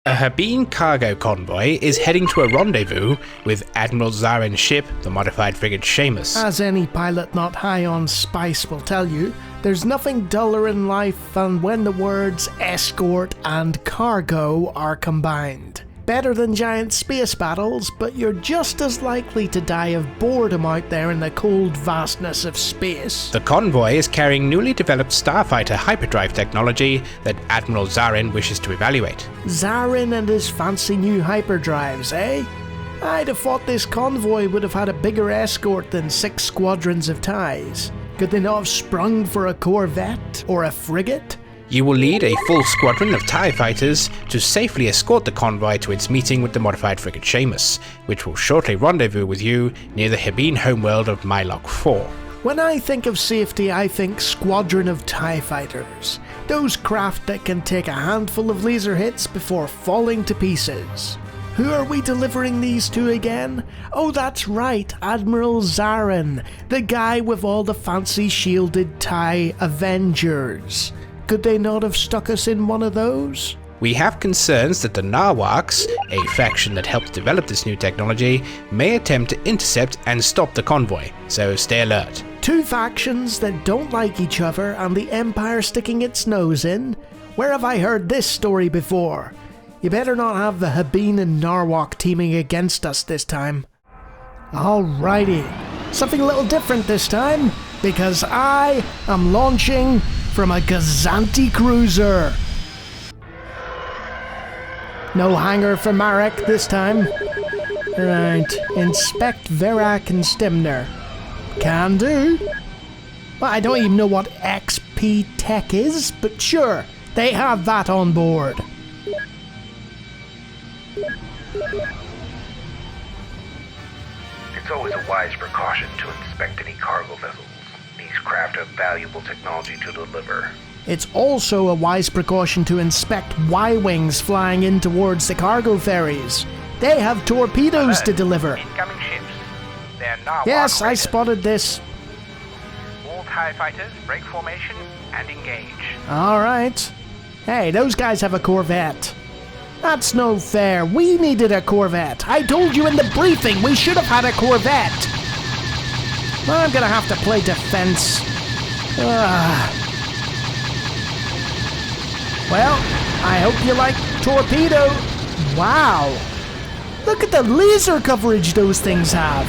A Habeen cargo convoy is heading to a rendezvous with Admiral Zaarin's ship, the modified frigate Seamus. As any pilot not high on spice will tell you, there's nothing duller in life than when the words escort and cargo are combined. Better than giant space battles, but you're just as likely to die of boredom out there in the cold vastness of space. The convoy is carrying newly developed starfighter hyperdrive technology that Admiral Zaarin wishes to evaluate. Zaarin and his fancy new hyperdrives, eh? I'd have thought this convoy would have had a bigger escort than 6 squadrons of TIEs. Could they not have sprung for a corvette or a frigate? You will lead a full squadron of TIE fighters to safely escort the convoy to its meeting with the modified frigate Seamus, which will shortly rendezvous with you near the Habeen homeworld of Mylock 4. When I think of safety, I think squadron of TIE fighters. Those craft that can take a handful of laser hits before falling to pieces. Who are we delivering these to again? Oh, that's right, Admiral Zaarin, the guy with all the fancy shielded TIE Avengers. Could they not have stuck us in one of those? We have concerns that the Narwhals, a faction that helped develop this new technology, may attempt to intercept and stop the convoy, so stay alert. 2 factions that don't like each other and the Empire sticking its nose in? Where have I heard this story before? You better not have the Habeen and Narwhal teaming against us this time. Alrighty, something a little different this time, because I am launching from a Gazanti cruiser. No hangar for Maarek this time. Right, inspect Verak and Stimner. Can do. Well, I don't even know what XP Tech is, but sure, they have that on board. It's always a wise precaution to inspect any cargo vessels. These craft have valuable technology to deliver. It's also a wise precaution to inspect Y-wings flying in towards the cargo ferries. They have torpedoes to deliver. Incoming ships. They're Narwhal Yes, I raiders. spotted this. All TIE fighters, break formation, and engage. Alright. Hey, those guys have a corvette. That's no fair. We needed a corvette. I told you in the briefing we should have had a corvette. I'm gonna have to play defense. Well, I hope you like torpedo. Wow. Look at the laser coverage those things have.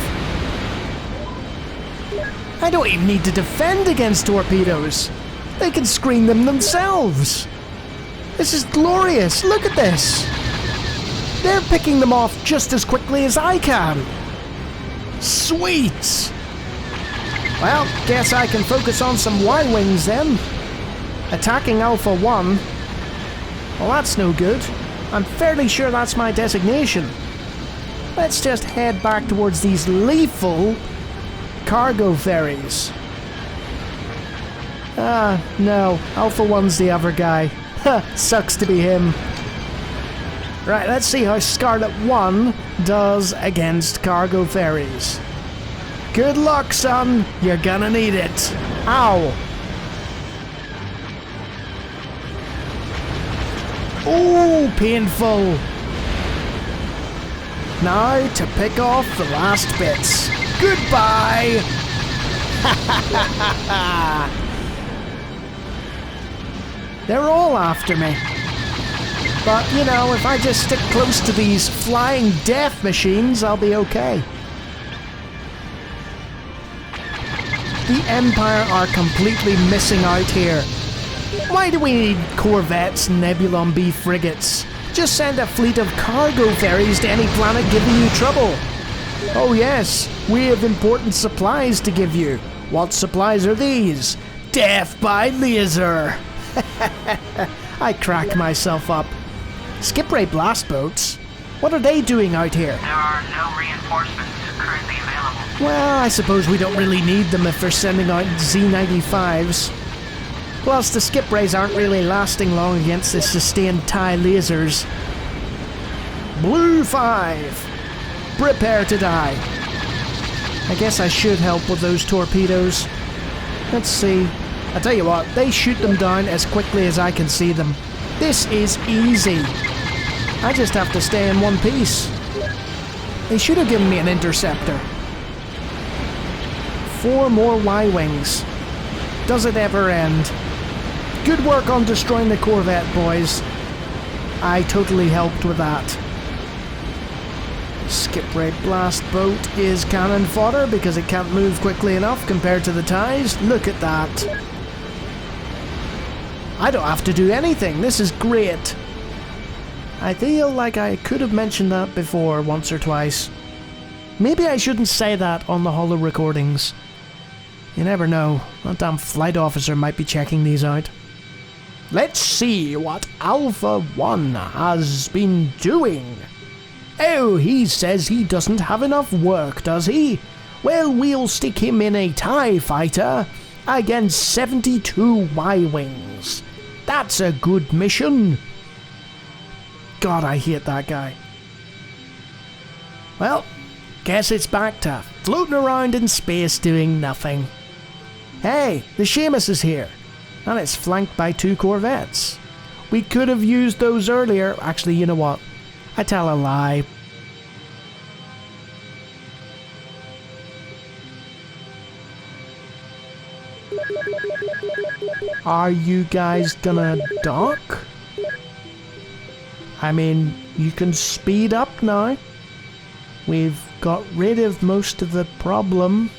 I don't even need to defend against torpedoes. They can screen them themselves. This is glorious. Look at this. They're picking them off just as quickly as I can. Sweet. Well, guess I can focus on some Y-wings then. Attacking Alpha 1. Well, that's no good. I'm fairly sure that's my designation. Let's just head back towards these lethal cargo ferries. No. Alpha 1's the other guy. Sucks to be him. Right, let's see how Scarlet 1 does against cargo ferries. Good luck, son. You're gonna need it. Ow. Ooh, painful. Now to pick off the last bits. Goodbye. They're all after me. But, you know, if I just stick close to these flying death machines, I'll be okay. The Empire are completely missing out here. Why do we need corvettes and Nebulon B frigates? Just send a fleet of cargo ferries to any planet giving you trouble. Oh yes, we have important supplies to give you. What supplies are these? Death by laser. I crack myself up. Skip ray blast boats? What are they doing out here? There are no reinforcements currently available. Well, I suppose we don't really need them if they're sending out Z95s. Plus, the skip rays aren't really lasting long against the sustained TIE lasers. Blue 5. Prepare to die. I guess I should help with those torpedoes. Let's see. I tell you what, they shoot them down as quickly as I can see them. This is easy. I just have to stay in one piece. They should have given me an interceptor. 4 more Y-wings. Does it ever end? Good work on destroying the Corvette, boys. I totally helped with that. Skip Ray Blast Boat is cannon fodder because it can't move quickly enough compared to the TIEs. Look at that. I don't have to do anything. This is great. I feel like I could have mentioned that before once or twice. Maybe I shouldn't say that on the holo recordings. You never know. That damn flight officer might be checking these out. Let's see what Alpha 1 has been doing. Oh, he says he doesn't have enough work, does he? Well, we'll stick him in a TIE fighter against 72 Y-wings. That's a good mission. God, I hate that guy. Well, guess it's back to floating around in space doing nothing. Hey, the Seamus is here, and it's flanked by 2 Corvettes. We could have used those earlier. Actually, you know what? I tell a lie. Are you guys gonna dock? I mean, you can speed up now. We've got rid of most of the problem.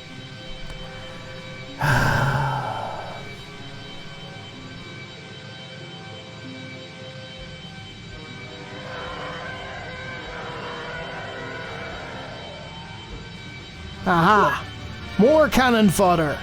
Aha! More cannon fodder!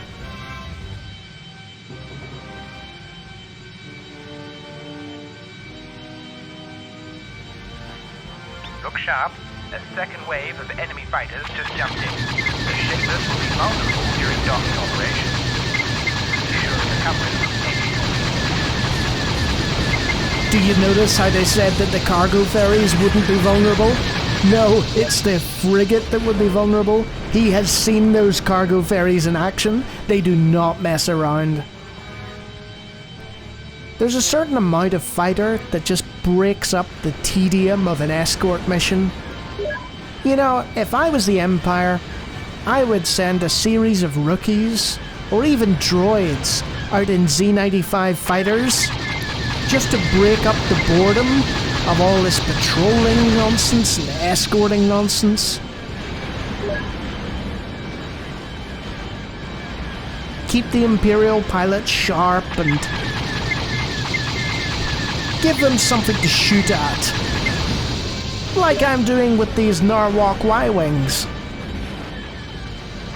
Look sharp. A second wave of enemy fighters just jumped in. The shipless will be vulnerable during docking operations. Visual recovery any. Do you notice how they said that the cargo ferries wouldn't be vulnerable? No, it's the frigate that would be vulnerable. He has seen those cargo ferries in action. They do not mess around. There's a certain amount of fighter that just breaks up the tedium of an escort mission. You know, if I was the Empire, I would send a series of rookies, or even droids, out in Z-95 fighters, just to break up the boredom of all this patrolling nonsense and escorting nonsense. Keep the Imperial pilots sharp and give them something to shoot at. Like I'm doing with these Narwhal Y-wings.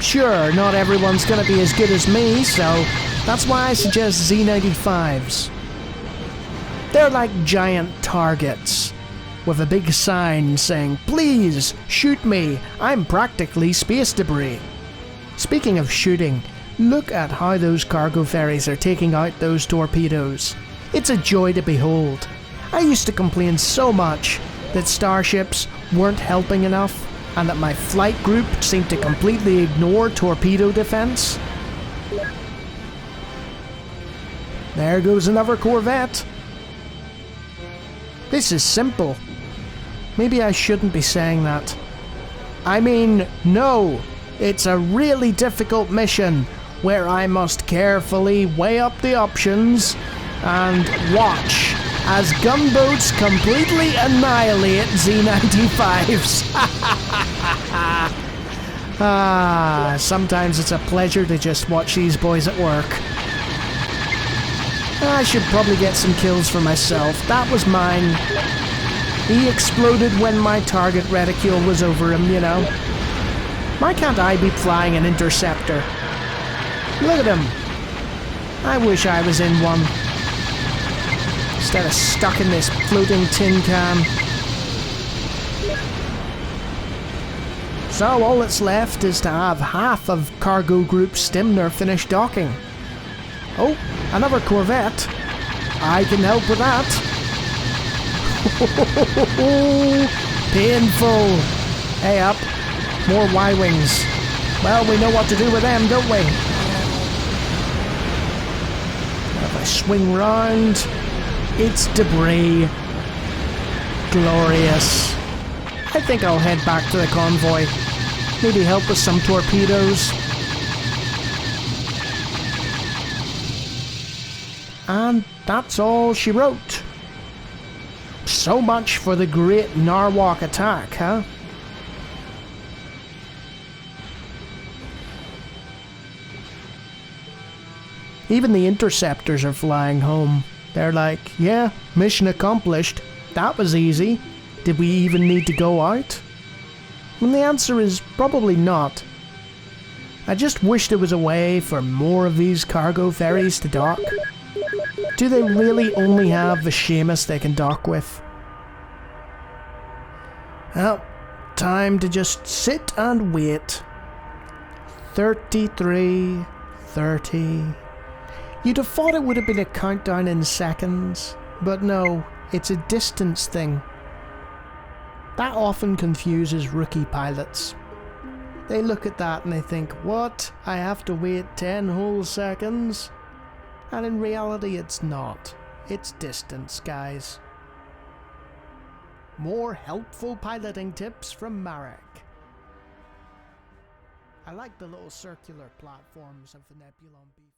Sure, not everyone's gonna be as good as me, so that's why I suggest Z-95s. They're like giant targets, with a big sign saying, "Please, shoot me, I'm practically space debris." Speaking of shooting, look at how those cargo ferries are taking out those torpedoes. It's a joy to behold. I used to complain so much that starships weren't helping enough, and that my flight group seemed to completely ignore torpedo defense. There goes another Corvette. This is simple. Maybe I shouldn't be saying that. I mean, no, it's a really difficult mission where I must carefully weigh up the options and watch as gunboats completely annihilate Z-95s. Sometimes it's a pleasure to just watch these boys at work. I should probably get some kills for myself. That was mine. He exploded when my target reticule was over him, you know. Why can't I be flying an interceptor? Look at him. I wish I was in one. Instead of stuck in this floating tin can. So all that's left is to have half of Cargo Group Stimner finish docking. Oh, another Corvette. I can help with that. Painful. Hey up. More Y-wings. Well, we know what to do with them, don't we? If I swing round, it's debris. Glorious. I think I'll head back to the convoy. Maybe help with some torpedoes. And that's all she wrote. So much for the great Narwhal attack, huh? Even the interceptors are flying home. They're like, yeah, mission accomplished. That was easy. Did we even need to go out? And the answer is probably not. I just wish there was a way for more of these cargo ferries to dock. Do they really only have the Seamus they can dock with? Well, time to just sit and wait. 33, 30... You'd have thought it would have been a countdown in seconds, but no, it's a distance thing. That often confuses rookie pilots. They look at that and they think, what? I have to wait 10 whole seconds? And in reality it's not. It's distance, guys. More helpful piloting tips from Maarek. I like the little circular platforms of the Nebulon B4M1.